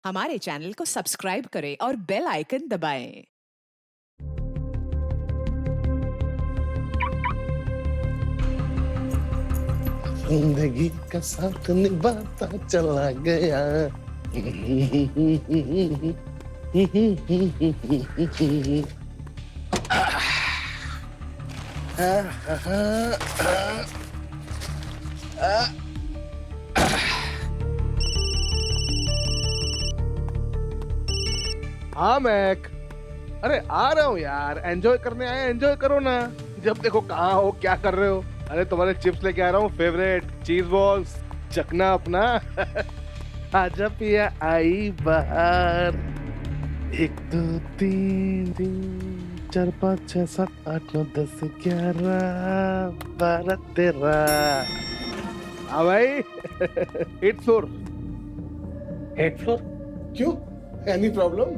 हमारे चैनल को सब्सक्राइब करें और बेल आइकन दबाएं। जिंदगी का साथ निभाता चला गया। हाँ मैक, अरे आ रहा हूँ यार, एंजॉय करने आए, एंजॉय करो ना। जब देखो कहाँ हो, क्या कर रहे हो? अरे तुम्हारे चिप्स लेके आ रहा हूँ, फेवरेट चीज बॉल्स, चखना अपना। आजा पिया आई बाहर। 1 2 3 3 4 5 6 7 8 9 10 11 12 13। हाँ भाई। 8th floor. 8th floor? क्यों? Any problem?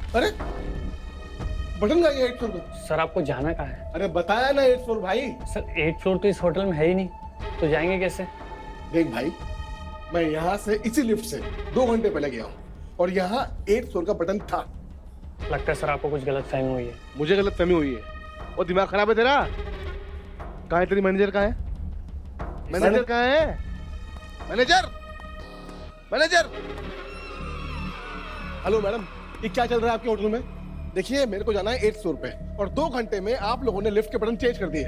अरे बटन का 8th फ्लोर पे। सर आपको जाना कहाँ है? अरे बताया ना 8th फ्लोर भाई। सर 8th फ्लोर तो इस होटल में है ही नहीं, तो जाएंगे कैसे? देख भाई, मैं यहाँ से इसी लिफ्ट से 2 घंटे पहले गया हूँ और यहाँ 8th फ्लोर का बटन था। लगता है सर आपको कुछ गलत फहमी हुई है। मुझे गलत फहमी हुई है और दिमाग खराब है तेरा। कहाँ है तेरी मैनेजर? कहाँ है मैनेजर? कहाँ है मैनेजर? मैनेजर! हेलो मैडम, ये क्या चल रहा है आपके होटल में? देखिए मेरे को जाना है 8th फ्लोर पे और 2 घंटे में आप लोगों ने लिफ्ट के बटन चेंज कर दिए।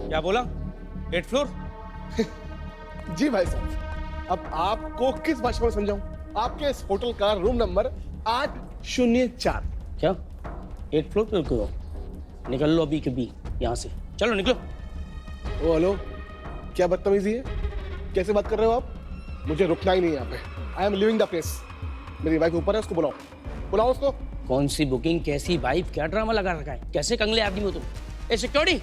क्या बोला? 8th floor? जी भाई साहब, अब आपको किस भाषा में समझाऊं? आपके इस होटल का रूम नंबर 804। क्या 8th फ्लोर पे रुके हो? निकल लो अभी के भी यहाँ से, चलो निकलो। ओ हेलो, क्या बदतमीजी है? कैसे बात कर रहे हो आप? मुझे रुकना ही नहीं है यहाँ पे। I am living the place. मेरी वाइफ ऊपर है, उसको बुलाओ, बुलाओ उसको। कौन सी बुकिंग, कैसी वाइफ, क्या ड्रामा लगा रखा है? कैसे कंगले आदमी हो तुम? ए सिक्योरिटी,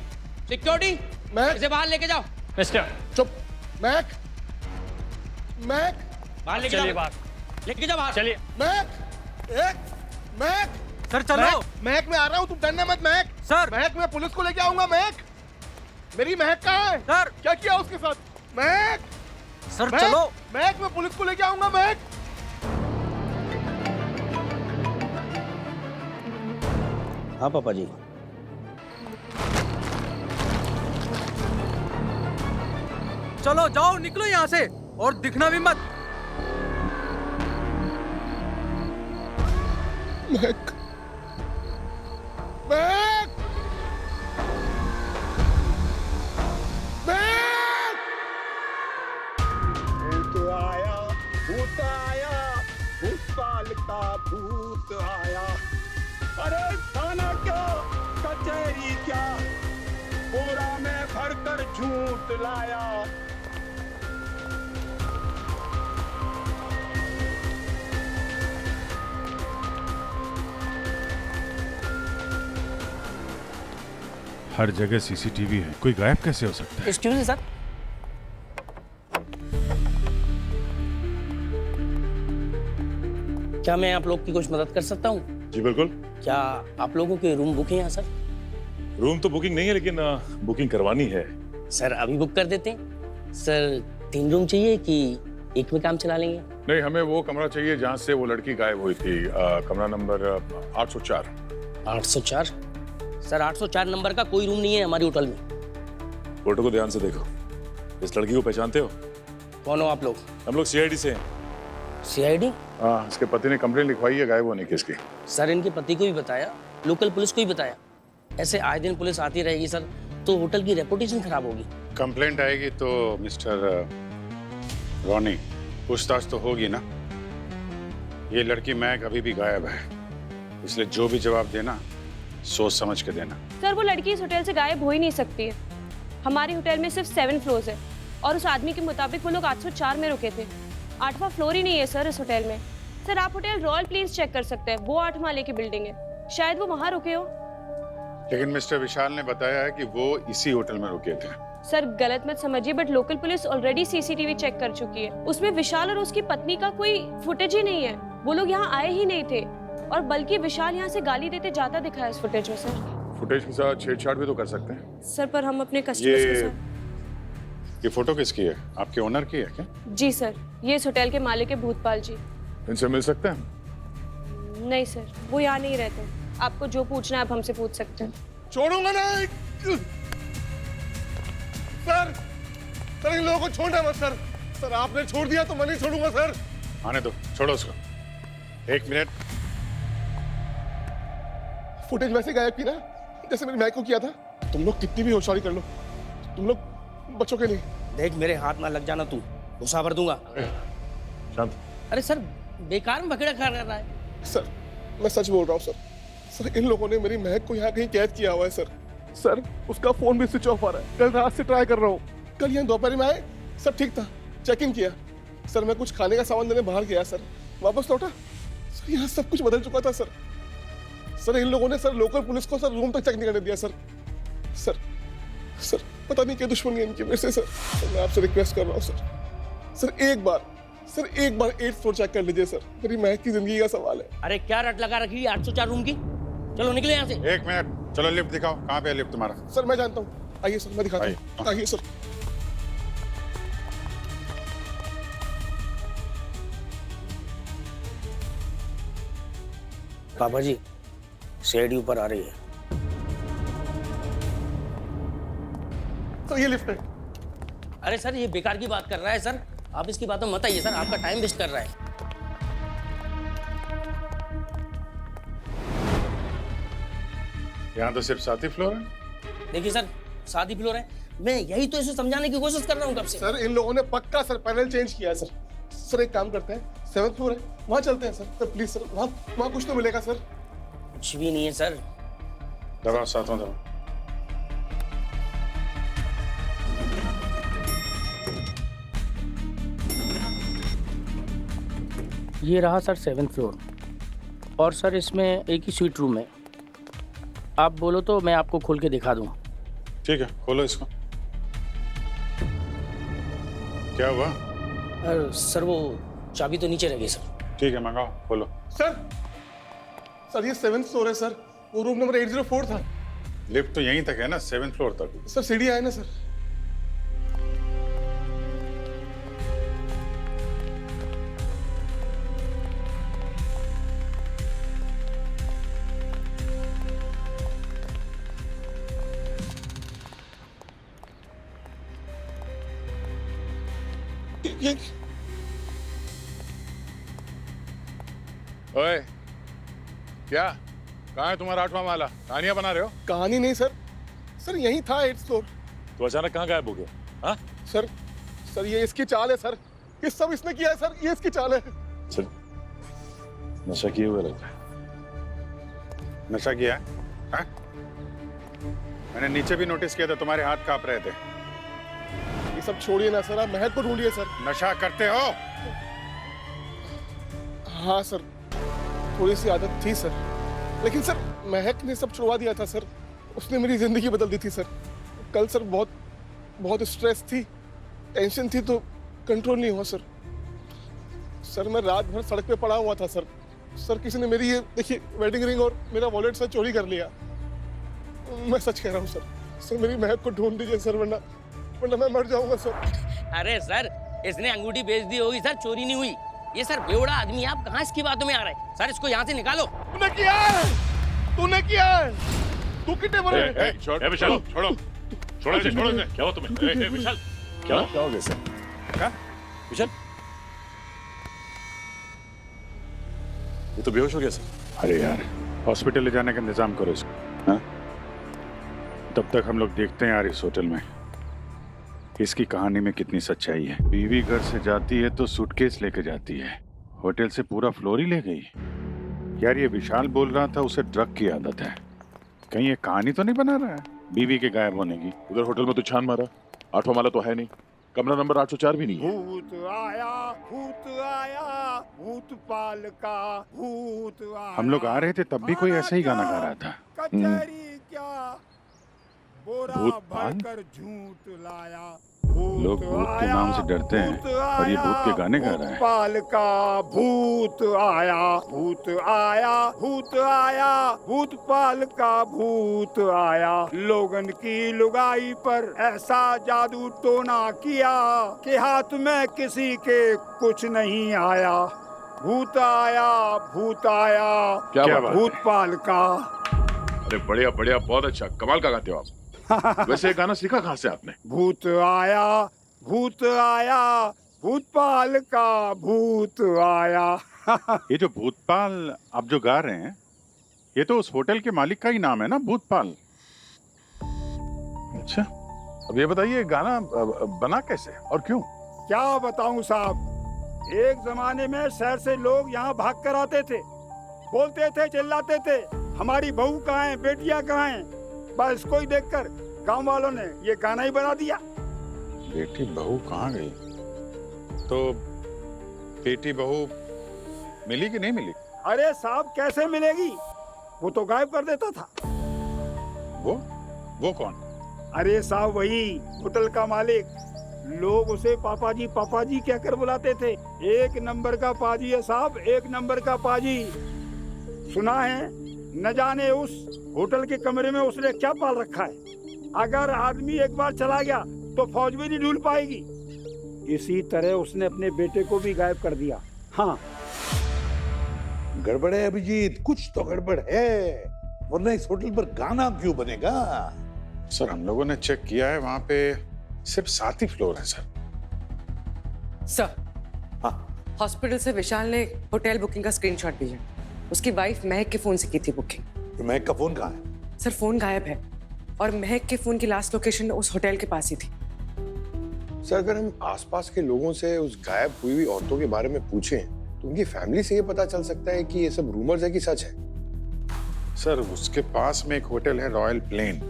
सिक्योरिटी, मैं इसे बाहर लेके जाओ। मिस्टर, चुप। मैक, मैक, बाहर लेके चलिए जाओ, बाहर, लेके जाओ बाहर। चलिए। मैक, एक मैक। सर चलो। मैक मैं आ रहा हूँ, तुम डरना मत। Mac sir. मैक, मैं पुलिस को लेके आऊंगा। मैक, मेरी महक कहाँ है? सर। क्या किया उसके साथ? महक, सर महक, चलो। महक, मैं पुलिस को लेके आऊंगा। महक, हाँ पापा जी। चलो जाओ, निकलो यहाँ से और दिखना भी मत। महक, महक, महक! भूत आया, भूत आया, भूत साल का भूत आया। अरे थाना क्या, कचहरी क्या, बोरा में भर कर झूठ लाया। हर जगह सीसीटीवी है, कोई गायब कैसे हो सकता है? एक्सक्यूज मी सर, क्या मैं आप लोग की कुछ मदद कर सकता हूँ? जी बिल्कुल। क्या आप लोगों के रूम बुक है यहाँ सर? रूम तो बुकिंग नहीं है, लेकिन बुकिंग करवानी है। सर अभी बुक कर देते हैं। सर 3 रूम चाहिए कि एक में काम चला लेंगे? नहीं, हमें वो कमरा चाहिए जहाँ से वो लड़की गायब हुई थी। कमरा नंबर 804। 804? सर 804 नंबर का कोई रूम नहीं है हमारे होटल में। फोटो को ध्यान से देखो। इस लड़की को पहचानते हो? कौन हो आप लोग? हम लोग सीआईडी से हैं। सीआईडी? हाँ, इसके पति ने कंप्लेंट लिखवाई है गायब होने की इसकी। सर इनके पति को भी बताया, लोकल पुलिस को भी बताया। ऐसे आए दिन पुलिस आती रहेगी सर, तो होटल की रेपुटेशन खराब होगी। कंप्लेंट आएगी तो मिस्टर रॉनी, पूछताछ तो होगी ना। ये लड़की महक अभी भी गायब है, इसलिए जो भी जवाब देना सोच समझ के देना। सर वो लड़की इस होटल से गायब हो ही नहीं सकती है। हमारे होटल में सिर्फ 7 फ्लोर्स है और उस आदमी के मुताबिक वो लोग 804 में रुके थे। 8वां फ्लोर ही नहीं है सर इस होटल में। सर आप होटल रॉयल प्लेस चेक कर सकते हैं, वो 8 माले की बिल्डिंग है, शायद वो वहाँ रुके हो। लेकिन मिस्टर विशाल ने बताया है कि वो इसी होटल में रुके थे। सर गलत मत समझिए, but local police already CCTV check कर चुकी है। उसमें विशाल और उसकी पत्नी का कोई फुटेज ही नहीं है। वो लोग यहाँ आए ही नहीं थे और बल्कि विशाल यहाँ से गाली देते जाता दिखा है इस फुटेज में। सर फुटेज के साथ छेड़छाड़ भी तो कर सकते हैं। सर पर हम अपने कस्टमर्स के ये साथ ये फोटो किसकी है? आपके ओनर की है क्या? जी सर, ये इस होटल के मालिक है भूतपाल जी। इनसे मिल सकते हैं? नहीं सर, वो यहाँ नहीं रहते। आपको जो पूछना है आप हमसे पूछ सकते हैं। छोड़ूंगा नहीं सर। सर इन लोगों को छोड़ना मत सर। सर आपने छोड़ दिया तो मैं नहीं छोड़ूंगा सर। आने दो, छोड़ो उसको। 1 मिनट। फुटेज वैसे गायब की ना जैसे मेरी मैक को किया था। तुम लोग कितनी भी होशियारी कर लो, तुम लोग बच्चों के लिए। देख मेरे हाथ ना लग जाना, तू गुस्सा भर दूंगा। शांत। अरे सर बेकार में बखेड़ा खा रहा है। सर मैं सच बोल रहा हूँ सर। सर इन लोगों ने मेरी महक को यहाँ कहीं कैद किया हुआ है सर। सर उसका फोन भी स्विच ऑफ आ रहा है। कल रात से ट्राई कर रहा हूँ। कल यहाँ दोपहर में आए, सब ठीक था, चेक इन किया। सर मैं कुछ खाने का सामान लेने बाहर गया सर, वापस लौटा सर यहाँ सब कुछ बदल चुका था सर। सर इन लोगों ने सर लोकल पुलिस को सर रूम तक चेक नहीं करने दिया सर। सर सर पता नहीं क्या दुश्मनी है इनकी मेरे से सर। मैं आपसे रिक्वेस्ट कर रहा हूँ सर। सर एक बार 8th फ्लोर चेक कर लीजिए सर। मेरी महक की जिंदगी का सवाल है। अरे क्या रट लगा रखी है 804 रूम की। चलो निकले यहाँ से। 1 मिनट, चलो लिफ्ट दिखाओ, कहाँ पे है लिफ्ट तुम्हारा? सर मैं जानता हूँ, आइए सर मैं दिखाता हूँ। आइए सर। पापा जी सीढ़ी ऊपर आ रही है। सर ये लिफ्ट है। अरे सर ये बेकार की बात कर रहा है सर, आप इसकी बातों मत आइए सर, आपका टाइम वेस्ट कर रहा है। यहाँ तो सिर्फ 7 ही फ्लोर है। देखिए सर 7 ही फ्लोर है, मैं यही तो इसे समझाने की कोशिश कर रहा हूँ कब से। सर इन लोगों ने पक्का सर पैनल चेंज किया है सर। सर एक काम करते हैं, 7th फ्लोर है, वहाँ चलते हैं सर। सर प्लीज सर, वहाँ कुछ तो मिलेगा सर। कुछ भी नहीं है सर। दबाओ, सातों दबाओ। ये रहा सर 7th फ्लोर, और सर इसमें एक ही स्वीट रूम है। आप बोलो तो मैं आपको खोल के दिखा दूँ। ठीक है, खोलो इसको। क्या हुआ? सर वो चाबी तो नीचे रह गई सर। ठीक है, मंगाओ, खोलो। सर ये 7th फ्लोर है सर, वो रूम नंबर 804 था। लिफ्ट तो यहीं तक है ना, 7th फ्लोर तक। सर सीढ़ी आए ना सर। ये ओए, क्या कहाँ है तुम्हारा 8वां माला? कहानियां बना रहे हो? कहानी नहीं सर, सर यही था 8th फ्लोर। तो अचानक कहाँ गायब हो गया? हाँ? सर ये इसकी चाल है सर। ये सब इसने किया है सर, ये इसकी चाल है। सर नशा किए हुए लगता है। नशा किया है? हाँ? मैंने नीचे भी नोटिस किया था, तुम्हारे हाथ कांप रहे थे। ये सब छोड़िए ना सर, आप महक को ढूंढिए सर। नशा करते हो? हाँ सर, थोड़ी सी आदत थी सर, लेकिन सर महक ने सब छुड़वा दिया था सर। उसने मेरी जिंदगी बदल दी थी सर। कल सर बहुत स्ट्रेस थी, टेंशन थी, तो कंट्रोल नहीं हुआ सर। सर मैं रात भर सड़क पे पड़ा हुआ था सर। सर किसी ने मेरी ये देखिए वेडिंग रिंग और मेरा वॉलेट सर चोरी कर लिया। मैं सच कह रहा हूँ सर। सर मेरी महक को ढूंढ दीजिए सर, वरना मैं मर जाऊंगा सर। अरे सर इसने अंगूठी बेच दी होगी सर, चोरी नहीं हुई। ये सर बेवड़ा आदमी है, आप कहाँ इसकी बातों में आ रहे हैं? सर इसको यहाँ से निकालो। तूने किया है। तू कितने बड़े विशाल छोड़ो, छोड़ो इसे, छोड़ो इसे। क्या हुआ तुम्हें? विशाल क्या हो गया सर? क्या विशाल? ये तो बेहोश हो गया सर। अरे यार, हॉस्पिटल ले जाने का इंतजाम करो इसको। हाँ? तब तक हम लोग देखते हैं यार इस होटल में इसकी कहानी में कितनी सच्चाई है। बीवी घर से जाती है तो सूटकेस लेके जाती है, होटल से पूरा फ्लोर ही ले गई। यार ये विशाल बोल रहा था उसे ड्रग की आदत है, कहीं ये कहानी तो नहीं बना रहा है बीवी के गायब होने की? उधर होटल में तो छान मारा, 8वां माला तो है नहीं, कमरा नंबर 804 भी नहीं है। भूत आया, भूतपाल का भूत आया। हम लोग आ रहे थे तब भी कोई ऐसा ही गाना गा रहा था। कचहरी क्या बोरा भूतपाल? भरकर झूठ लाया। भूत लोग भूत के नाम से डरते हैं और ये भूत के गाने गा रहा है। भूतपाल का भूत आया, भूत आया, भूत आया, भूतपाल का भूत आया। लोगन की लुगाई पर ऐसा जादू टोना किया कि हाथ में किसी के कुछ नहीं आया। भूत आया, भूत आया, क्या बात है? भूतपाल का। अरे बढ़िया बढ़िया, बहुत अच्छा, कमाल का गाते हो आप। वैसे ये गाना सीखा कहाँ से आपने? भूत आया, भूत आया, भूतपाल का भूत आया। ये जो भूतपाल आप जो गा रहे हैं, ये तो उस होटल के मालिक का ही नाम है ना, भूतपाल। अच्छा, अब ये बताइए गाना बना कैसे और क्यों? क्या बताऊं साहब, एक जमाने में शहर से लोग यहाँ भाग कर आते थे, बोलते थे, चिल्लाते थे, हमारी बहू कहाँ है, बेटियां कहाँ हैं। बस इसको ही देखकर गांव वालों ने ये गाना ही बना दिया। बेटी बहू कहाँ गई? तो बेटी बहू मिली कि नहीं मिली? अरे साहब कैसे मिलेगी, वो तो गायब कर देता था। वो कौन? अरे साहब वही होटल का मालिक। लोग उसे पापा जी कहकर बुलाते थे। एक नंबर का पाजी है साहब, एक नंबर का पाजी। सुना है न जाने उस होटल के कमरे में उसने क्या पाल रखा है। अगर आदमी एक बार चला गया तो फौज भी नहीं ढूंढ पाएगी। इसी तरह उसने अपने बेटे को भी गायब कर दिया। हाँ, गड़बड़ है अभिजीत, कुछ तो गड़बड़ है, वरना इस होटल पर गाना क्यों बनेगा? सर हम लोगों ने चेक किया है, वहाँ पे सिर्फ 7 ही फ्लोर है सर। सर, हाँ। हॉस्पिटल से विशाल ने होटल बुकिंग का स्क्रीनशॉट भेजा। उसकी वाइफ महक के फोन से की थी बुकिंग। तो महक का फोन कहाँ है? सर फोन गायब है और महक के फोन की लास्ट लोकेशन उस होटल के पास ही थी। सर अगर हम आसपास के लोगों से उस गायब हुई हुई औरतों के बारे में पूछें तो उनकी फैमिली से ये पता चल सकता है कि ये सब रूमर्स है कि सच है। सर उसके पास में एक होटल है रॉयल प्लेन।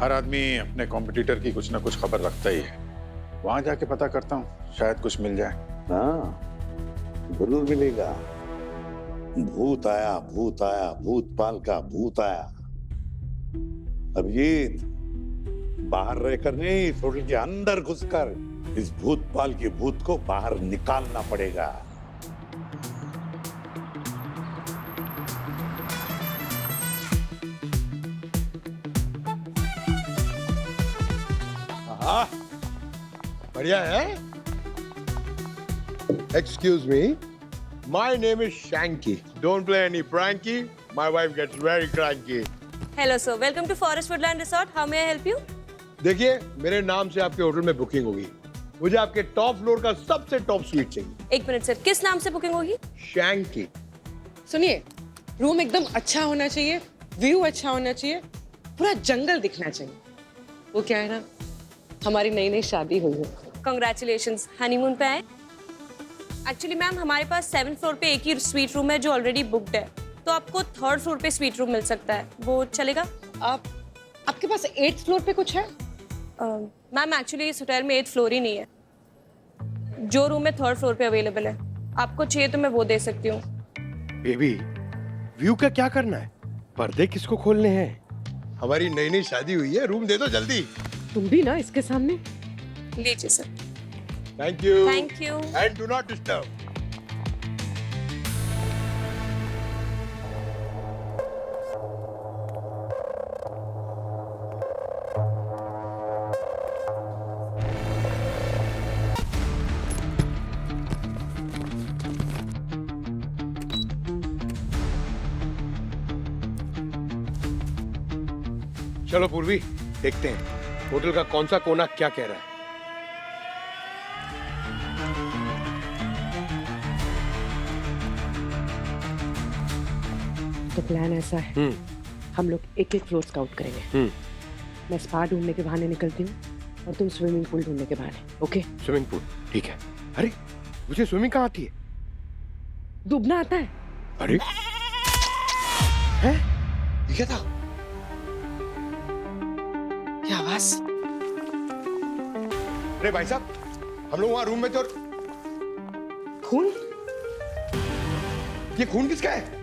हर आदमी अपने कॉम्पिटिटर की कुछ ना कुछ खबर रखता ही है। वहां जाके पता करता हूँ, शायद कुछ मिल जाए। हाँ, जरूर मिलेगा। भूत आया, भूत आया, भूतपाल का भूत आया। अभिजीत, बाहर रहकर नहीं, इस होटल के अंदर घुसकर इस भूतपाल के भूत को बाहर निकालना पड़ेगा। हाँ, बढ़िया है। Excuse me, my name is Shanky. Don't play any pranky. My wife gets very cranky. Hello sir, welcome to forest woodland resort. How may I help you? देखिए, मेरे नाम से आपके होटल में बुकिंग होगी। मुझे आपके टॉप फ्लोर का सबसे टॉप स्वीट चाहिए। एक मिनट सर, किस नाम से बुकिंग होगी? शैंकी। सुनिए, रूम एकदम अच्छा होना चाहिए, व्यू अच्छा होना चाहिए, पूरा जंगल दिखना चाहिए। वो क्या है ना, हमारी नई नई शादी हुई है। कंग्रेचुलेशंस, हनीमून पे आए? एक्चुअली मैम हमारे पास 7th फ्लोर पे एक ही स्वीट रूम है जो ऑलरेडी बुक्ड है, तो आपको 3rd फ्लोर पे स्वीट रूम मिल सकता है। वो चलेगा? आपके पास 8th फ्लोर पे कुछ है? मैम एक्चुअली इस होटल में 8th फ्लोर ही नहीं है। जो रूम है 3rd फ्लोर पे अवेलेबल है। आपको चाहिए तो मैं वो दे सकती हूँ। बेबी, व्यू का क्या करना है? पर्दे किसको खोलने हैं? हमारी नई नई शादी हुई है, रूम दे दो जल्दी। तुम भी ना इसके सामने। लीजिए sir. Thank you. Thank you. And do not disturb. चलो पूर्वी, देखते हैं होटल का कौन सा कोना क्या कह रहा है। तो प्लान ऐसा है, हम लोग एक एक फ्लोर स्काउट करेंगे। मैं स्पा ढूंढने के बहाने निकलती हूँ और तुम स्विमिंग पूल ढूंढने के बहाने। ओके? स्विमिंग पूल, ठीक है। अरे मुझे स्विमिंग कहाँ आती है? डूबना आता है। अरे हैं? ये क्या था? क्या आवाज? अरे भाई साहब, हम लोग वहाँ रूम में थे और खून? ये खून किसका है?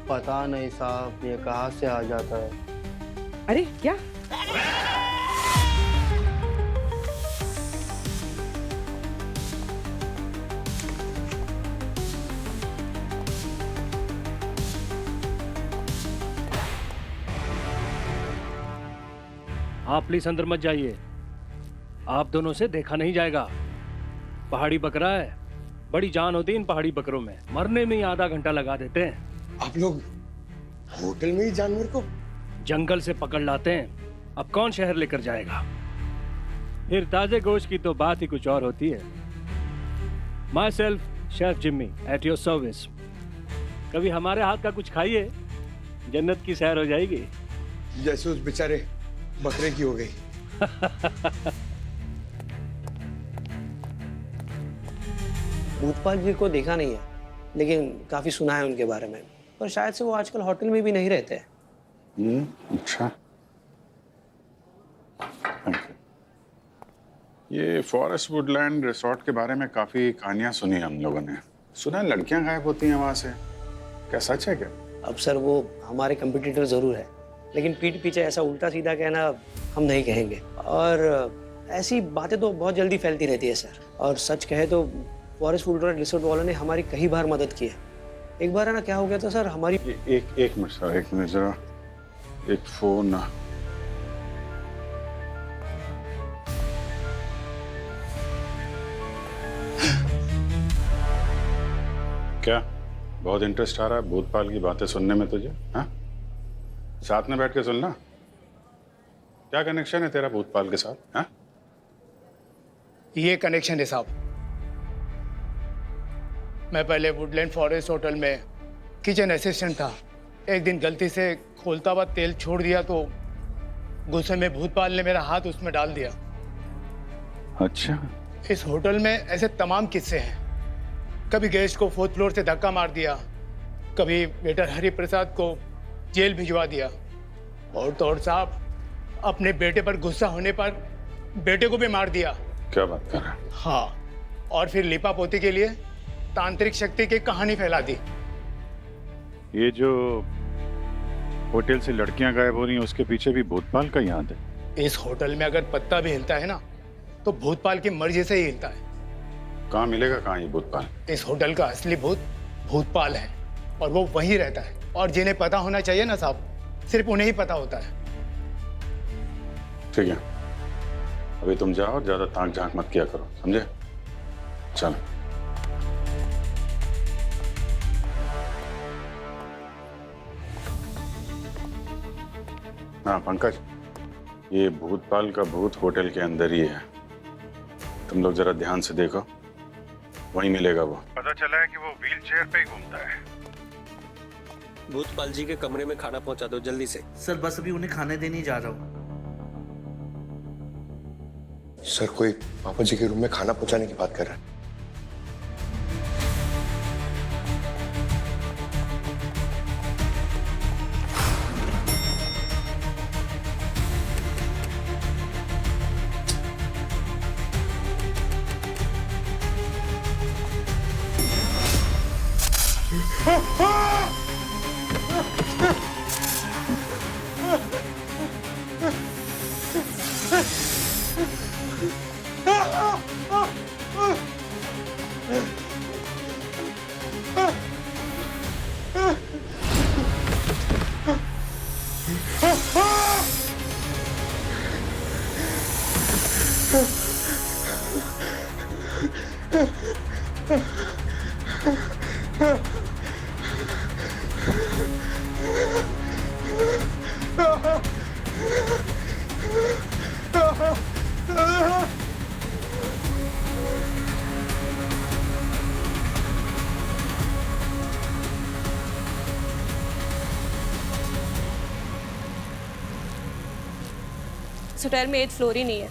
पता नहीं साहब, ये कहाँ से आ जाता है। अरे क्या? आप प्लीज अंदर मत जाइए, आप दोनों से देखा नहीं जाएगा। पहाड़ी बकरा है, बड़ी जान होती है इन पहाड़ी बकरों में, मरने में ही आधा घंटा लगा देते हैं। आप लोग होटल में ही जानवर को जंगल से पकड़ लाते हैं, अब कौन शहर लेकर जाएगा? फिर ताजे गोश्त की तो बात ही कुछ और होती है। My self chef Jimmy at your service. कभी हमारे हाथ का कुछ खाइए, जन्नत की सैर हो जाएगी। जैसे उस बेचारे बकरे की हो गई। भूतपाल जी को देखा नहीं है, लेकिन काफी सुना है उनके बारे में। पर शायद से वो आजकल होटल में भी नहीं रहते हैं। अच्छा। ये फॉरेस्ट वुडलैंड रिसोर्ट के बारे में काफी कहानियां सुनी हम लोगों ने। सुना है लड़कियां गायब होती हैं वहां से, क्या सच है क्या? अब सर वो हमारे कंपटीटर जरूर है, लेकिन पीठ पीछे ऐसा उल्टा सीधा कहना हम नहीं कहेंगे। और ऐसी बातें तो बहुत जल्दी फैलती रहती है सर। और सच कहे तो फॉरेस्ट वुडलैंड रिसोर्ट वालों ने हमारी कई बार मदद की है। एक बार है ना, क्या हो गया था सर, हमारी एक मिनट सर, एक मिनट जरा, एक फोन। क्या बहुत इंटरेस्ट आ रहा है भूतपाल की बातें सुनने में तुझे? हाँ, साथ में बैठ के सुनना। क्या कनेक्शन है तेरा भूतपाल के साथ? हाँ, ये कनेक्शन है साहब। मैं पहले वुडलैंड फॉरेस्ट होटल में किचन असिस्टेंट था। एक दिन गलती से खोलता हुआ तेल छोड़ दिया तो गुस्से में भूतपाल ने मेरा हाथ उसमें डाल दिया। अच्छा। इस होटल में ऐसे तमाम किस्से हैं। कभी गेस्ट को 4th फ्लोर से धक्का मार दिया, कभी वेटर हरि प्रसाद को जेल भिजवा दिया, और तो और साहब अपने बेटे पर गुस्सा होने पर बेटे को भी मार दिया। क्या बात कर रहा है? हाँ, और फिर लिपा पोती के लिए तांत्रिक शक्ति की कहानी फैला दी। ये जो होटल से लड़कियां गायब हो रही हैं उसके पीछे भी भूतपाल का ही हाथ है। इस होटल में अगर पत्ता भी हिलता है ना, तो भूतपाल की मर्जी से ही हिलता है। कहाँ मिलेगा कहाँ ये भूतपाल? इस होटल का असली भूत भूतपाल है, और वो वहीं रहता है। और जिन्हें पता होना चाहिए ना साहब, सिर्फ उन्हें ही पता होता है। ठीक है, अभी तुम जाओ और ज्यादा ताक झांक मत किया करो, समझे? चलो। हाँ पंकज, ये भूतपाल का भूत होटल के अंदर ही है। तुम लोग जरा ध्यान से देखो, वहीं मिलेगा वो। पता चला है कि वो व्हील चेयर पे ही घूमता है। भूतपाल जी के कमरे में खाना पहुंचा दो जल्दी से। सर बस अभी उन्हें खाने देने जा रहा हूँ। सर कोई पापा जी के रूम में खाना पहुंचाने की बात कर रहा है। इस होटल में 8th फ्लोर ही नहीं है।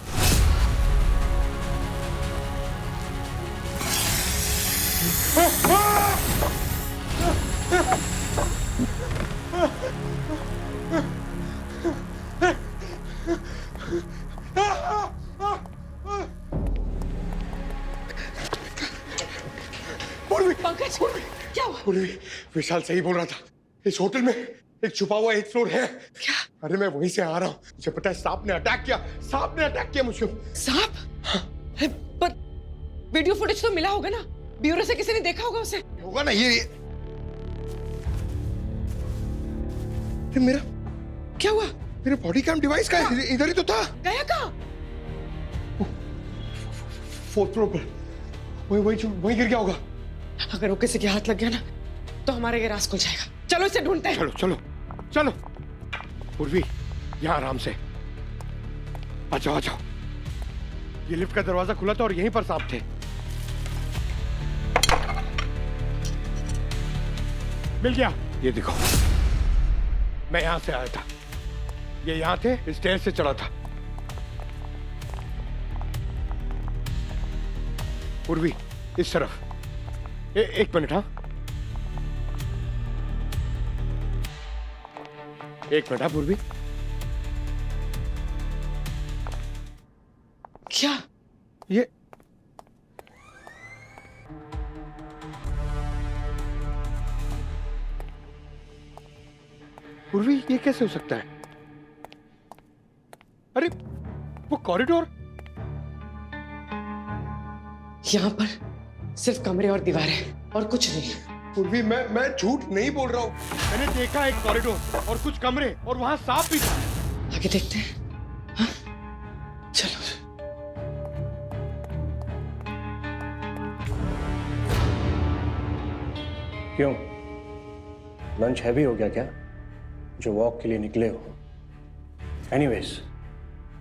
पंकज, क्या हुआ? विशाल सही बोल रहा था, इस होटल में एक छुपा हुआ 8th फ्लोर है। क्या? अरे मैं वहीं से आ रहा हूँ, मुझे पता है सांप ने अटैक किया मुझे। सांप? हाँ। पर वीडियो फुटेज तो मिला होगा ना, ब्यूरो से किसी ने देखा होगा उसे। होगा ना। ये मेरा क्या हुआ? मेरे बॉडी कैम डिवाइस का इधर ही तो था। गया कहाँ? 4th फ्लोर पर। वही गिर गया होगा। अगर वो किसी के हाथ लग गया ना तो हमारा ये राज खुल जाएगा। चलो इसे ढूंढते हैं। चलो चलो चलो। पूर्वी, यहाँ आराम से। आ जाओ आ जाओ। ये लिफ्ट का दरवाजा खुला था और यहीं पर सांप थे। मिल गया। ये देखो, मैं यहां से आया था, ये यहां थे, स्टेयर से चढ़ा था। पूर्वी, इस तरफ। एक मिनट। हाँ, एक मिनट। हाँ पूर्वी, क्या ये पूर्वी, ये कैसे हो सकता है? अरे वो कॉरिडोर, यहाँ पर सिर्फ कमरे और दीवारें और कुछ नहीं। पूर्वी, मैं झूठ नहीं बोल रहा हूँ। मैंने देखा एक कॉरिडोर और कुछ कमरे और वहां सांप भी था। आगे देखते हैं। हाँ? चलो। क्यों, लंच हैवी हो गया क्या जो वॉक के लिए निकले हो? एनीवेज,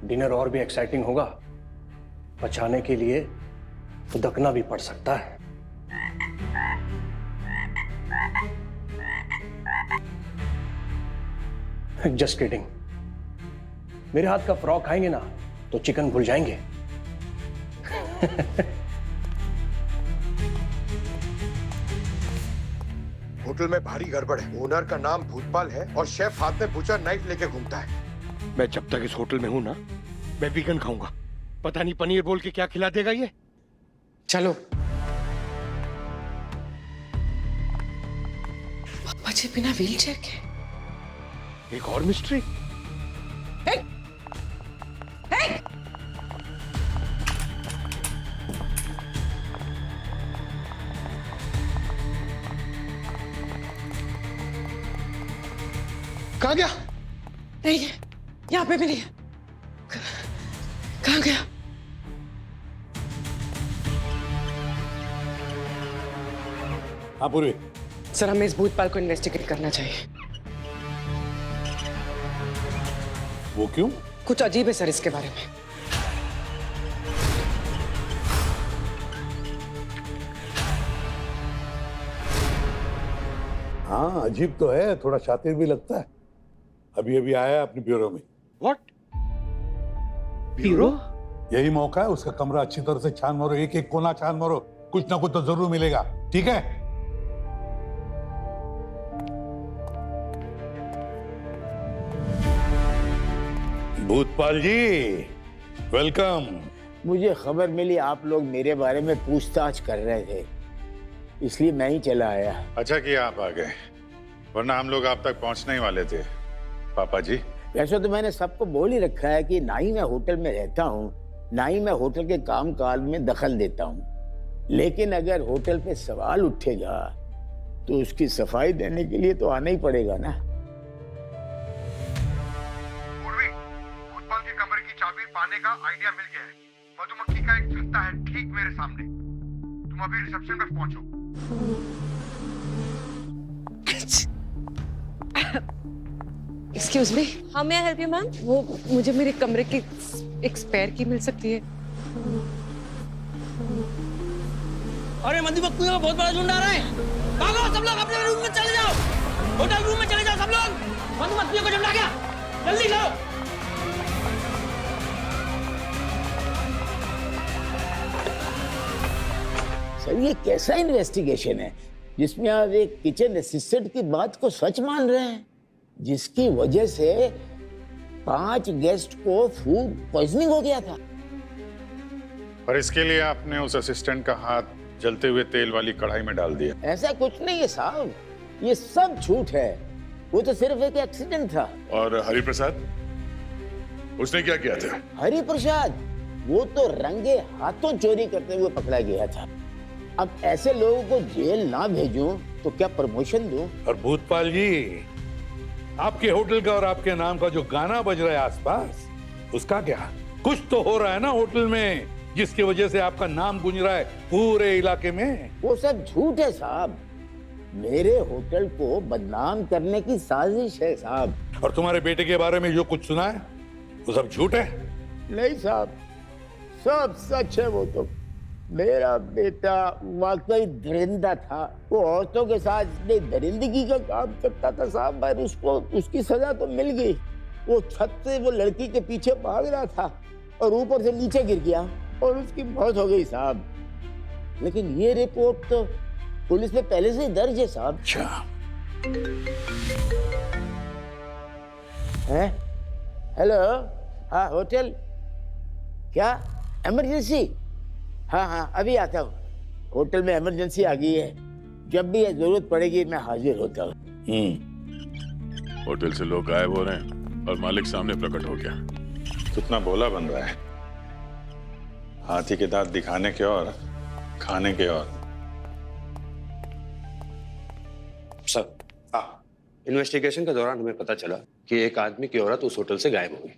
डिनर और भी एक्साइटिंग होगा। पचाने के लिए उदकना भी पड़ सकता है। Just kidding. मेरे हाथ का फ्रॉक खाएंगे ना तो चिकन भूल जाएंगे। होटल में भारी गड़बड़ है। ओनर का नाम भूतपाल है और शेफ हाथ में बुचर नाइफ लेके घूमता है। मैं जब तक इस होटल में हूं ना, मैं वीगन खाऊंगा। पता नहीं पनीर बोल के क्या खिला देगा ये। चलो। पापा जी बिना व्हीलचेयर के। एक और मिस्ट्री। कहाँ गया? नहीं है, यहाँ पे भी नहीं है। कहाँ गया? हाँ पूर्वी। सर, हमें इस भूतपाल को इन्वेस्टिगेट करना चाहिए। वो क्यों? कुछ अजीब है सर इसके बारे में। हाँ अजीब तो है, थोड़ा शातिर भी लगता है। अभी अभी आया है अपने ब्यूरो में। व्हाट? ब्यूरो? यही मौका है, उसका कमरा अच्छी तरह से छान मारो, एक एक कोना छान मारो, कुछ ना कुछ तो जरूर मिलेगा। ठीक है? भूतपाल जी, वेलकम। मुझे खबर मिली आप लोग मेरे बारे में पूछताछ कर रहे थे, इसलिए मैं ही चला आया। अच्छा किया आप आ गए, वरना हम लोग आप तक पहुंचने ही वाले थे। पापा जी, वैसे तो मैंने सबको बोल ही रखा है कि ना ही मैं होटल में रहता हूँ, ना ही मैं होटल के काम काज में दखल देता हूँ। लेकिन अगर होटल पे सवाल उठेगा तो उसकी सफाई देने के लिए तो आना ही पड़ेगा ना। भूतपाल के कमरे की चाबी पाने का आइडिया मिल गया है। मधुमक्खी का एक छत्ता है ठीक मेरे सामने। तुम अभी रिसेप्शन पे पहुंचो। Excuse me. हाँ, मैं हेल्प यू मैम? वो मुझे मेरे कमरे की एक स्पेयर की मिल सकती है? अरे मधुमक्खियों का बहुत बड़ा झुंड आ रहा है। भागो सब लोग अपने रूम में चले जाओ। होटल रूम में चले जाओ सब लोग। मधुमक्खियों को झुंड आ गया, जल्दी जाओ। सर, ये कैसा इन्वेस्टिगेशन है जिसमें आप एक किचन असिस्टेंट की बात को सच मान रहे हैं, जिसकी वजह से 5 गेस्ट को फूड पॉइजनिंग हो गया था? और इसके लिए आपने उस असिस्टेंट का हाथ जलते हुए तेल वाली कढ़ाई में डाल दिया। ऐसा कुछ नहीं है साहब, ये सब झूठ है। वो तो सिर्फ एक एक्सीडेंट था। और हरिप्रसाद, उसने क्या किया था? हरिप्रसाद, वो तो रंगे हाथों चोरी करते हुए पकड़ा गया था। अब ऐसे लोगों को जेल ना भेजूं तो क्या प्रमोशन दूं? और भूतपाल जी, आपके होटल का और आपके नाम का जो गाना बज रहा है आसपास, उसका क्या? कुछ तो हो रहा है ना होटल में, जिसकी वजह से आपका नाम गूंज रहा है पूरे इलाके में। वो सब झूठ है साहब। मेरे होटल को बदनाम करने की साजिश है साहब। और तुम्हारे बेटे के बारे में जो कुछ सुना है वो सब झूठ है? नहीं साहब, सब सच है। वो तो मेरा बेटा वाकई दरिंदा था। वो औरतों के साथ दरिंदगी का काम करता था साहब। पर उसको उसकी सजा तो मिल गई। वो छत से वो लड़की के पीछे भाग रहा था और ऊपर से नीचे गिर गया और उसकी मौत हो गई साहब। लेकिन ये रिपोर्ट तो पुलिस में पहले से ही दर्ज है साहब। अच्छा, हेलो, हाँ होटल, क्या इमरजेंसी? हाँ अभी आता हूँ। होटल में इमरजेंसी आ गई है, जब भी जरूरत पड़ेगी मैं हाजिर होता हूँ। होटल से लोग गायब हो रहे हैं और मालिक सामने प्रकट हो गया। कितना बोला बन रहा है, हाथी के दांत दिखाने के और खाने के और। सर, इन्वेस्टिगेशन के दौरान हमें पता चला कि एक आदमी की औरत उस होटल से गायब हो गई।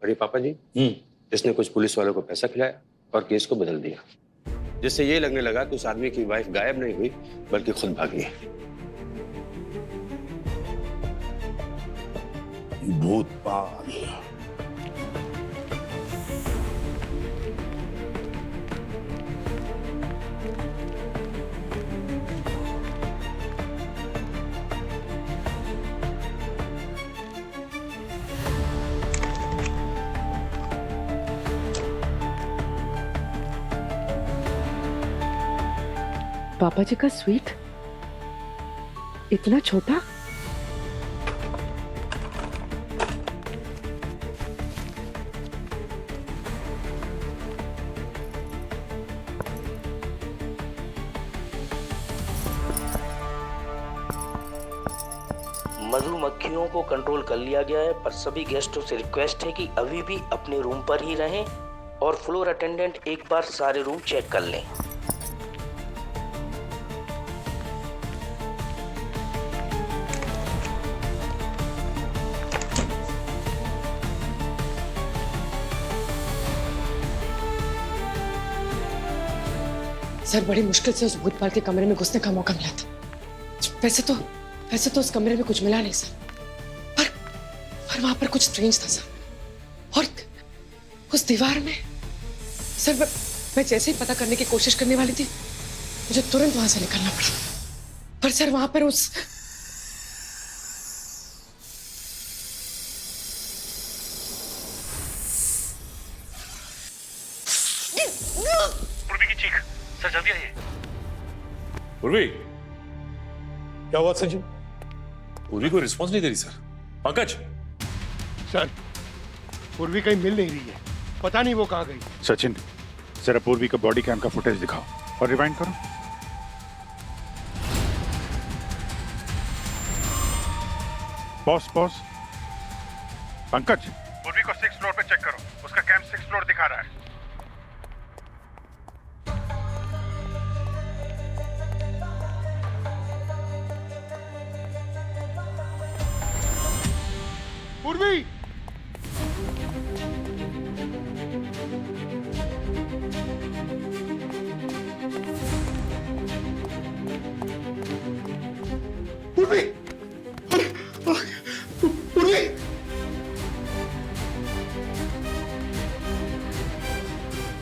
अरे पापा जी, इसने कुछ पुलिस वालों को पैसा खिलाया और केस को बदल दिया, जिससे ये लगने लगा कि उस आदमी की वाइफ गायब नहीं हुई बल्कि खुद भागी है। भूतपाल। पापा जी का स्वीट इतना छोटा? मधुमक्खियों को कंट्रोल कर लिया गया है, पर सभी गेस्टों से रिक्वेस्ट है कि अभी भी अपने रूम पर ही रहें और फ्लोर अटेंडेंट एक बार सारे रूम चेक कर लें। सर, बड़ी मुश्किल से उस भूतपाल के कमरे में घुसने का मौका मिला था। वैसे तो उस कमरे में कुछ मिला नहीं सर, पर वहां पर कुछ स्ट्रेंज था सर। और उस दीवार में सर, मैं जैसे ही पता करने की कोशिश करने वाली थी, मुझे तुरंत वहां से निकलना पड़ा। पर सर, वहां पर उस पूर्वी की चीख। सर जल्दी आइए। पूर्वी, क्या हुआ संजय? पूर्वी को रिस्पॉन्स नहीं दे रही सर। पंकज। सर, पूर्वी कहीं मिल नहीं रही है, पता नहीं वो कहाँ गई। सचिन, जरा पूर्वी का बॉडी कैम का फुटेज दिखाओ और रिवाइंड करो। पॉज। पंकज, पूर्वी को 6th फ्लोर पे चेक करो, उसका कैम 6th फ्लोर दिखा रहा है। पूर्वी, पूर्वी, पूर्वी,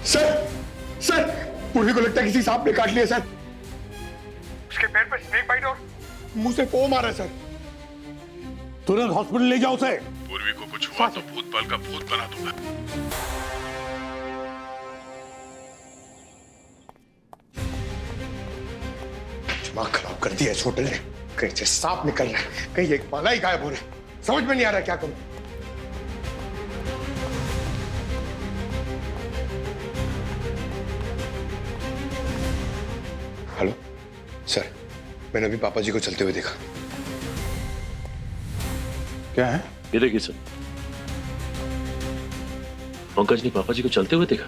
सर, पूर्वी को लगता है किसी सांप ने काट लिया सर। उसके पैर पे स्नेक बाइट और मुंह से फोम आ रहा है सर। तुरंत हॉस्पिटल ले जाओ उसे। पूर्वी को कुछ हुआ तो भूतपाल का भूत बना दूंगा। दिमाग खराब कर दिया इस होटल ने। कहीं से सांप निकल रहा है, कहीं एक माला ही गायब हो रहा है। समझ में नहीं आ रहा क्या करूं। हेलो सर, मैंने अभी पापा जी को चलते हुए देखा। क्या है? ये देखिए सर, पंकज ने पापा जी को चलते हुए देखा।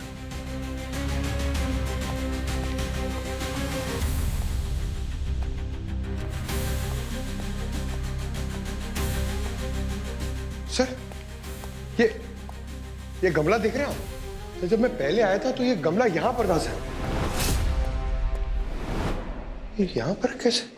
सर ये गमला दिख रहा है? तो जब मैं पहले आया था तो ये गमला यहां पर था सर। ये यहां पर कैसे?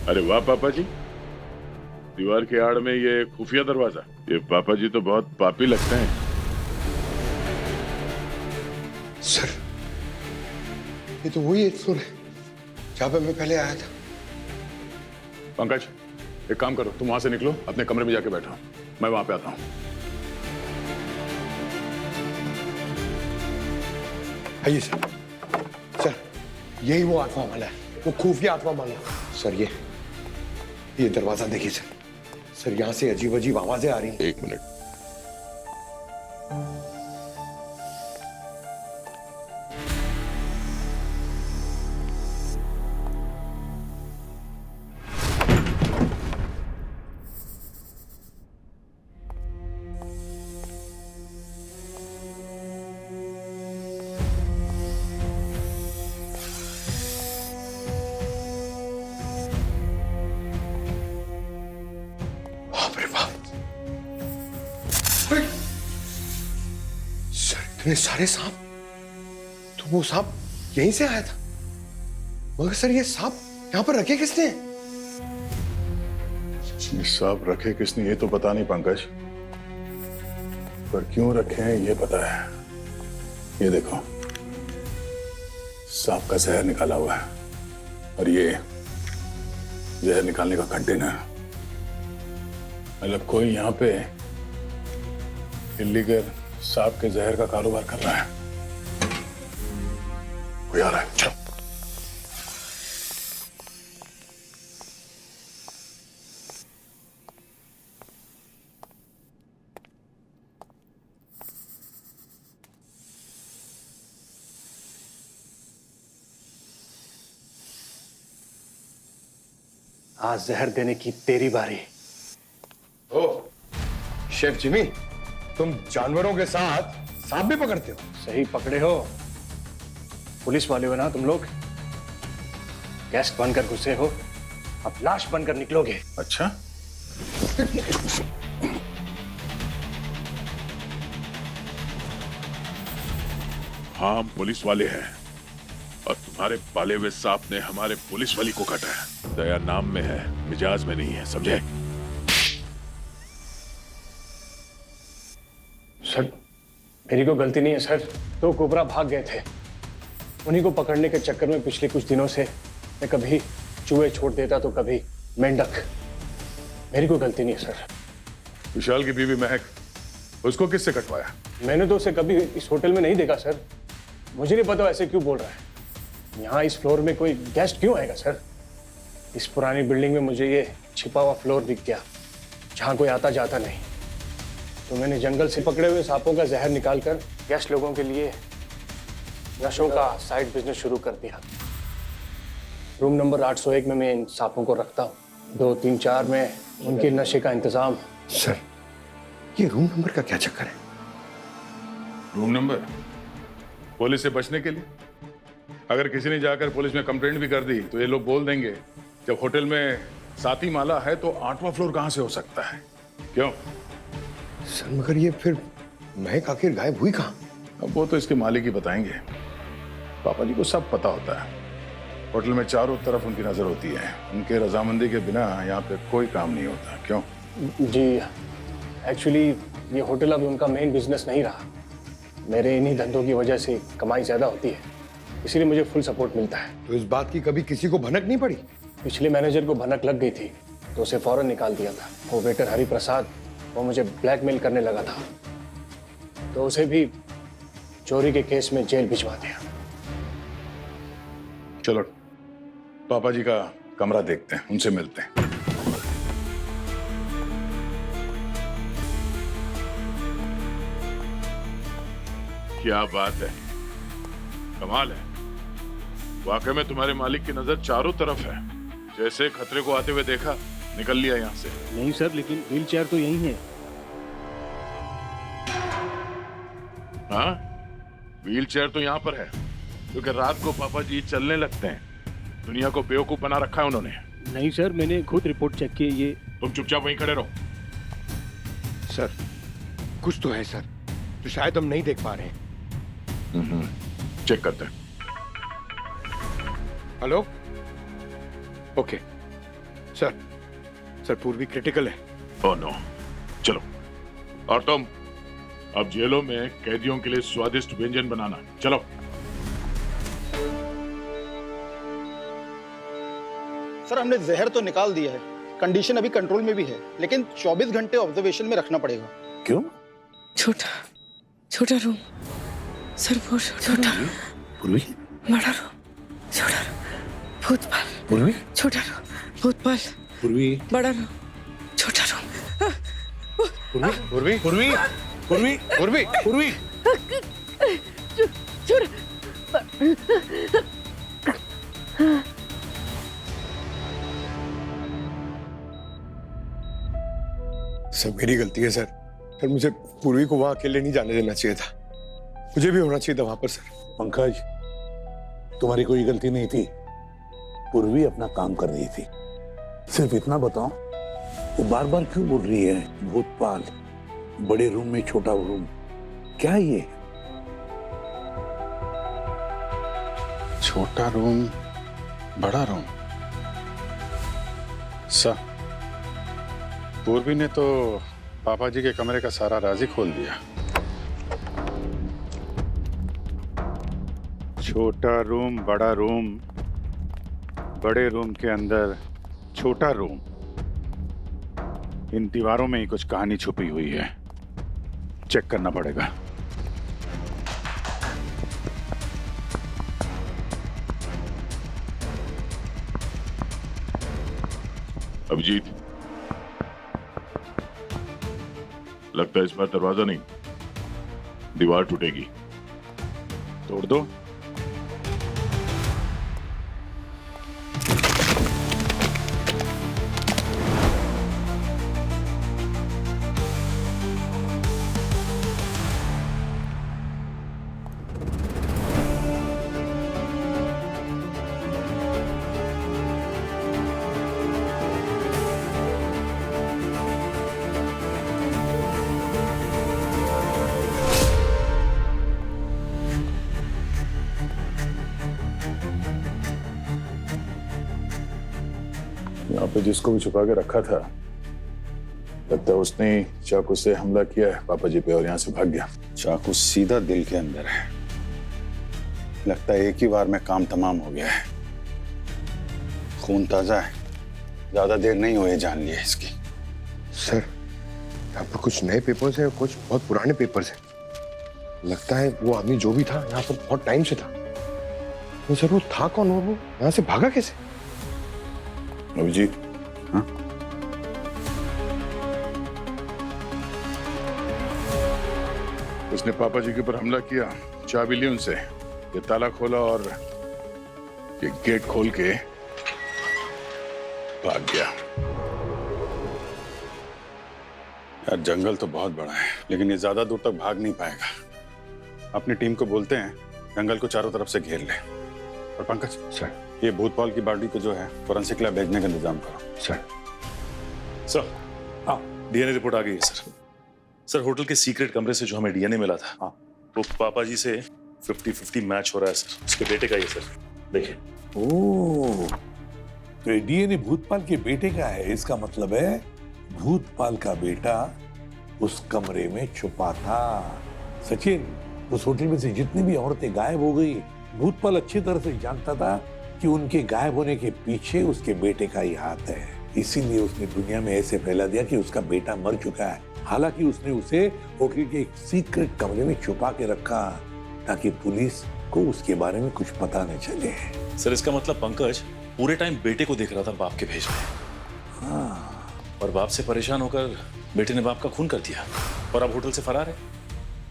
अरे वाह पापा जी, दीवार के आड़ में ये खुफिया दरवाजा, ये पापा जी तो बहुत पापी लगते हैं। सर ये तो वही 1 फ्लोर है जहां पे मैं पहले आया था। पंकज, एक काम करो, तुम वहां से निकलो, अपने कमरे में जाके बैठो, मैं वहां पे आता हूं। आइए सर। सर यही वो आत्मा माला है, वो खुफिया आत्मा माला। सर ये दरवाजा देखिए सर। सर यहां से अजीब अजीब आवाजें आ रही हैं। 1 मिनट। इतने सारे सांप, तो वो सांप यहीं से आया था। मगर सर ये सांप यहां पर रखे किसने? ये सांप रखे किसने ये तो पता नहीं पंकज, पर क्यों रखे हैं ये पता है। ये देखो, सांप का जहर निकाला हुआ है, और ये जहर निकालने का कंटेनर। मतलब कोई यहाँ पे इल्लीगल सांप के जहर का कारोबार कर रहा है। कोई आ रहा है, चलो। आज जहर देने की तेरी बारी। ओ शेफ जिमी, तुम जानवरों के साथ सांप भी पकड़ते हो? सही पकड़े हो। पुलिस वाले हो ना तुम लोग? गेस्ट बनकर घुसे हो, अब लाश बनकर निकलोगे। अच्छा, हाँ हम पुलिस वाले हैं, और तुम्हारे पाले हुए सांप ने हमारे पुलिस वाली को काटा है। दया नाम में है, मिजाज में नहीं है, समझे? सर मेरी कोई गलती नहीं है सर, तो कोबरा भाग गए थे। उन्हीं को पकड़ने के चक्कर में पिछले कुछ दिनों से मैं कभी चूहे छोड़ देता तो कभी मेंढक। मेरी कोई गलती नहीं है सर। विशाल की बीवी महक, उसको किससे कटवाया? मैंने तो उसे कभी इस होटल में नहीं देखा सर। मुझे नहीं पता ऐसे क्यों बोल रहा है। यहाँ इस फ्लोर में कोई गेस्ट क्यों आएगा सर? इस पुरानी बिल्डिंग में मुझे ये छिपा हुआ फ्लोर दिख गया जहाँ कोई आता जाता नहीं, तो मैंने जंगल से पकड़े हुए सांपों का जहर निकालकर गेस्ट लोगों के लिए नशों का साइड बिजनेस शुरू कर दिया। रूम नंबर 801 में मैं इन सांपों को रखता हूँ। 2, 3, 4 में उनके नशे का इंतजाम। सर ये रूम नंबर का क्या चक्कर है? रूम नंबर पुलिस से बचने के लिए। अगर किसी ने जाकर पुलिस में कंप्लेंट भी कर दी तो ये लोग बोल देंगे जब होटल में साती माला है तो 8वां फ्लोर कहां से हो सकता है? क्यों सर मगर ये फिर महक आखिर गायब हुई कहां? अब वो तो इसके मालिक ही बताएंगे। पापा जी को सब पता होता है। होटल में चारों तरफ उनकी नजर होती है। उनके रजामंदी के बिना यहाँ पे कोई काम नहीं होता। क्यों? जी एक्चुअली ये होटल अब उनका मेन बिजनेस नहीं रहा। मेरे इन्हीं धंधों की वजह से कमाई ज्यादा होती है, इसीलिए मुझे फुल सपोर्ट मिलता है। तो इस बात की कभी किसी को भनक नहीं पड़ी? पिछले मैनेजर को भनक लग गई थी तो उसे फौरन निकाल दिया था। वो वेटर हरि प्रसाद, वो मुझे ब्लैकमेल करने लगा था, तो उसे भी चोरी के केस में जेल भिजवा दिया। चलो पापा जी का कमरा देखते हैं, उनसे मिलते हैं। क्या बात है, कमाल है। वाकई में तुम्हारे मालिक की नजर चारों तरफ है। जैसे खतरे को आते हुए देखा, निकल लिया यहाँ से। नहीं सर, लेकिन व्हील चेयर तो यही है। हाँ, व्हील चेयर तो यहाँ पर है, क्योंकि रात को पापा जी चलने लगते हैं। दुनिया को बेवकूफ बना रखा है उन्होंने। नहीं सर, मैंने खुद रिपोर्ट चेक की। ये तुम चुपचाप वहीं खड़े रहो। सर कुछ तो है सर, जो शायद हम नहीं देख पा रहे हैं। चेक करते हैं। Hello, okay sir. Sir Purvi critical है। ओह नो, चलो। और तुम अब जेलों में कैदियों के लिए स्वादिष्ट व्यंजन बनाना। चलो। सर हमने जहर तो निकाल दिया है, कंडीशन अभी कंट्रोल में भी है, लेकिन 24 घंटे ऑब्जर्वेशन में रखना पड़ेगा। क्यों? छोटा रूम सर, वो छोटा पूर्वी, बड़ा रूम, छोटा रूम, भूतपाल, पूर्वी, छोटा रूम, भूतपाल, पूर्वी, बड़ा रूम, छोटा रूम, पूर्वी, पूर्वी, पूर्वी, पूर्वी, पूर्वी, पूर्वी। सब मेरी गलती है सर। सर मुझे पूर्वी को वहां अकेले नहीं जाने देना चाहिए था। मुझे भी होना चाहिए था वहां पर सर। पंकज, तुम्हारी कोई गलती नहीं थी। पूर्वी अपना काम कर रही थी। सिर्फ इतना बताओ, वो बार बार क्यों बोल रही है भूतपाल, बड़े रूम में छोटा रूम? क्या ये? छोटा रूम, बड़ा रूम। सर, पूर्वी ने तो पापा जी के कमरे का सारा राज ही खोल दिया। छोटा रूम, बड़ा रूम, बड़े रूम के अंदर छोटा रूम। इन दीवारों में ही कुछ कहानी छुपी हुई है। चेक करना पड़ेगा। अभिजीत, लगता है इस बार दरवाजा नहीं, दीवार टूटेगी। तोड़ दो। यहाँ पे जिसको भी छुपा के रखा था, लगता है उसने चाकू से हमला किया है पापा जी पे और यहाँ से भाग गया। चाकू सीधा दिल के अंदर है। लगता है एक ही बार में काम तमाम हो गया है। खून ताजा है, ज्यादा देर नहीं हुई जान लिया इसकी। सर यहाँ पर कुछ नए पेपर्स हैं, कुछ बहुत पुराने पेपर्स हैं। लगता है वो आदमी जो भी था यहाँ पर बहुत टाइम से था। वो सर वो था कौन? वो यहाँ से भागा कैसे? अभिजीत, हाँ? उसने पापा जी के ऊपर हमला किया, चाबी ली उनसे, ये ताला खोला और ये गेट खोल के भाग गया। यार जंगल तो बहुत बड़ा है, लेकिन ये ज्यादा दूर तक भाग नहीं पाएगा। अपनी टीम को बोलते हैं जंगल को चारों तरफ से घेर ले। और पंकज सर, ये भूतपाल की बॉडी को जो है फोरेंसिक लैब भेजने का इंतजाम करो। सर, हाँ डीएनए रिपोर्ट आ गई है सर। सर होटल के सीक्रेट कमरे से जो हमें डीएनए मिला था, हाँ, वो पापा जी से 50-50 मैच हो रहा है सर। उसके बेटे का ही है सर, देखिए। ओह, तो ये डीएनए भूतपाल के बेटे का है। इसका मतलब है भूतपाल का बेटा उस कमरे में छुपा था। सचिन, उस होटल में से जितनी भी औरतें गायब हो गई, भूतपाल अच्छी तरह से जानता था कि उनके गायब होने के पीछे उसके बेटे का ही हाथ है। इसीलिए उसने दुनिया में ऐसे फैला दिया कि उसका बेटा मर चुका है। हालांकि उसने उसे होटल के एक सीक्रेट कमरे में छुपा के रखा ताकि पुलिस को उसके बारे में कुछ पता न चले। सर इसका मतलब पंकज पूरे टाइम बेटे को देख रहा था बाप के भेज में। हाँ, और बाप से परेशान होकर बेटे ने बाप का खून कर दिया और अब होटल से फरार है,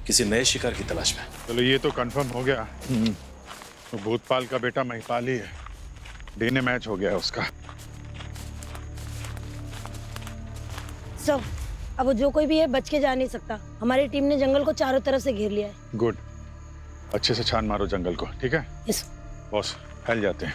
किसी नए शिकार की तलाश में। चलो ये तो कंफर्म हो गया, तो भूतपाल का बेटा महिपाल ही है। डीएनए मैच हो गया है उसका। सब अब वो जो कोई भी है बच के जा नहीं सकता। हमारी टीम ने जंगल को चारों तरफ से घेर लिया है। गुड। अच्छे से छान मारो जंगल को, ठीक है? यस बॉस, फैल जाते हैं।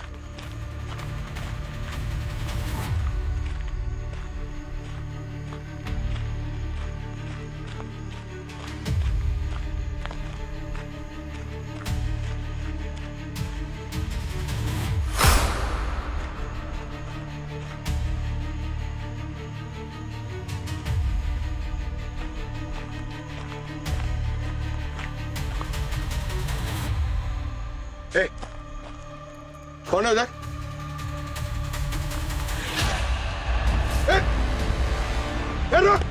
ए, कौन है उधर? रुक!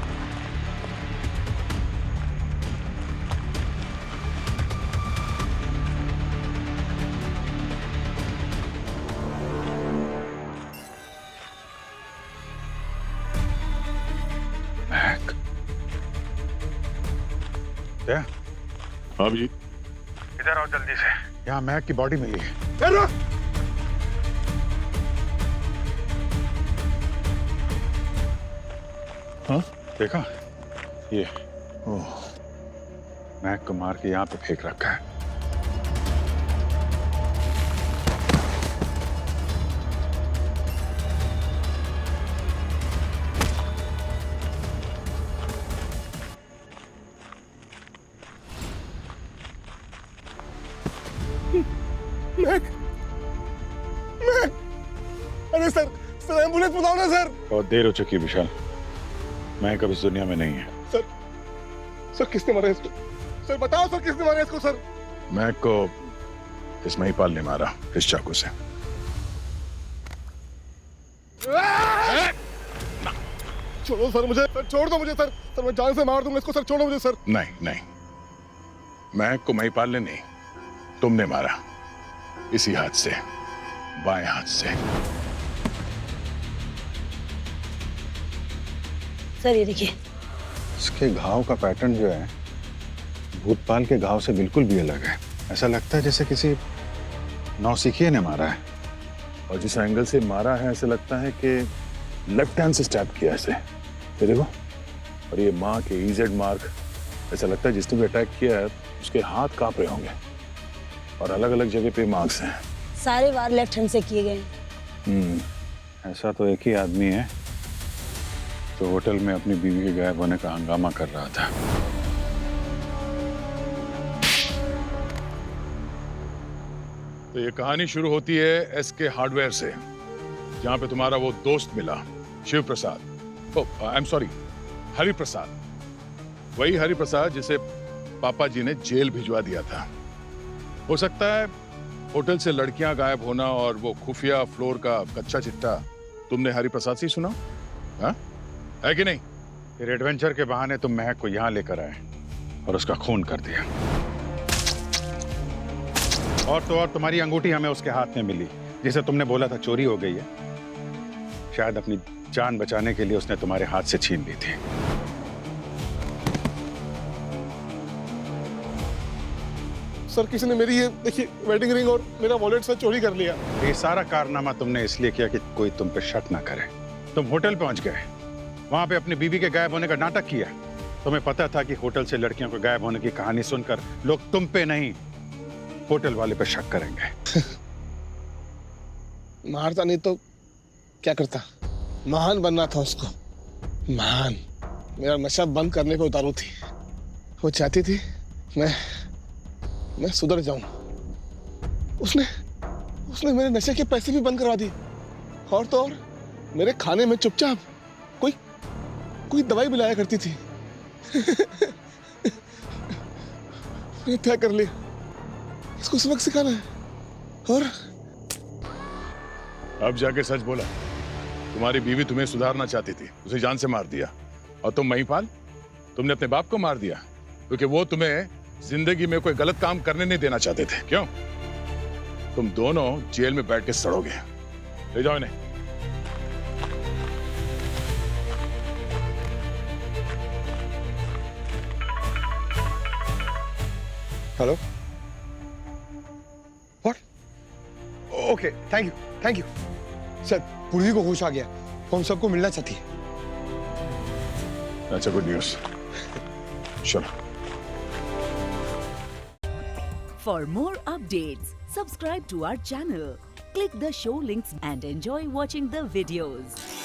महक, क्या? हाँ जी। इधर आओ जल्दी से। यहाँ महक की बॉडी मिली है। रुक! हाँ? देखा? ये ओह, महक को मार के यहाँ पे फेंक रखा है। महक! महक! अरे सर, एम्बुलेंस बुलाओ ना सर। बहुत देर हो चुकी है विशाल, महक अब इस दुनिया में नहीं है। सर किसने मारा इसको? सर बताओ सर, किसने मारा इसको सर? महक को इस महिपाल ने मारा, इस चाकू से। छोड़ो सर मुझे, सर छोड़ दो मुझे सर। सर मैं जान से मार दूंगा इसको, सर छोड़ो मुझे सर। नहीं नहीं, महक को महिपाल ने नहीं, तुमने मारा, इसी हाथ से, बाएं हाथ से। सर ये देखिए, इसके घाव का पैटर्न जो है भूतपाल के घाव से बिल्कुल भी अलग है। ऐसा लगता है जैसे किसी नौसिखिए ने मारा है, और जिस एंगल से मारा है ऐसा लगता है कि लेफ्ट हैंड से स्टैब किया ऐसे। ये देखो, और ये माँ के ईजेड मार्क, ऐसा लगता है जिसने भी अटैक किया है उसके हाथ कांप रहे होंगे, और अलग अलग जगह पे मार्क्स हैं। सारे वार लेफ्ट हैंड से किए गए। ऐसा तो एक ही आदमी है जो होटल में अपनी बीवी के गायब होने का हंगामा कर रहा था। तो ये कहानी शुरू होती है एसके हार्डवेयर से, जहां पे तुम्हारा वो दोस्त मिला, शिव प्रसाद, I am sorry, Hari Prasad. वही हरि प्रसाद जिसे पापा जी ने जेल भिजवा दिया था। हो सकता है होटल से लड़कियां गायब होना और वो खुफिया फ्लोर का कच्चा चिट्टा तुमने हरि प्रसाद से ही सुना, हाँ? है कि नहीं? फिर एडवेंचर के बहाने तुम महक को यहाँ लेकर आए और उसका खून कर दिया। और तो और तुम्हारी अंगूठी हमें उसके हाथ में मिली, जिसे तुमने बोला था चोरी हो गई है। शायद अपनी जान बचाने के लिए उसने तुम्हारे हाथ से छीन ली थी। सर किसी ने मेरी ये देखिए वेडिंग रिंग और मेरा वॉलेट से चोरी कर लिया। ये सारा कारनामा तुमने इसलिए किया कि कोई तुम पे शक ना करे। तुम होटल पहुंच गए, वहां पे अपनी बीवी के गायब होने का नाटक किया। तुम्हें पता था कि होटल से लड़कियों को गायब होने की कहानी सुनकर लोग तुम पे नहीं, होटल वाले पे शक करेंगे। मारता नहीं तो क्या करता? महान बनना था उसको, महान। मेरा नशा बंद करने को उतारू थी। वो चाहती थी मैं सुधर जाऊं। उसने मेरे नशे के पैसे भी बंद करवा दिए, और तो और मेरे खाने में चुपचाप कोई दवाई मिलाया करती थी। मैंने तय कर लिया इसको सबक सिखाना है। और अब जाके सच बोला, तुम्हारी बीवी तुम्हें सुधारना चाहती थी, उसे जान से मार दिया। और तुम महिपाल, तुमने अपने बाप को मार दिया क्योंकि वो तुम्हें जिंदगी में कोई गलत काम करने नहीं देना चाहते थे। क्यों? तुम दोनों जेल में बैठ के सड़ोगे। ले जाओ इन्हें। Hello, what? Okay, thank you sir. पूर्वी को होश आ गया, वो हम सबको मिलना चाहती है। अच्छा, गुड न्यूज। चलो। For more updates, subscribe to our channel, click the show links and enjoy watching the videos.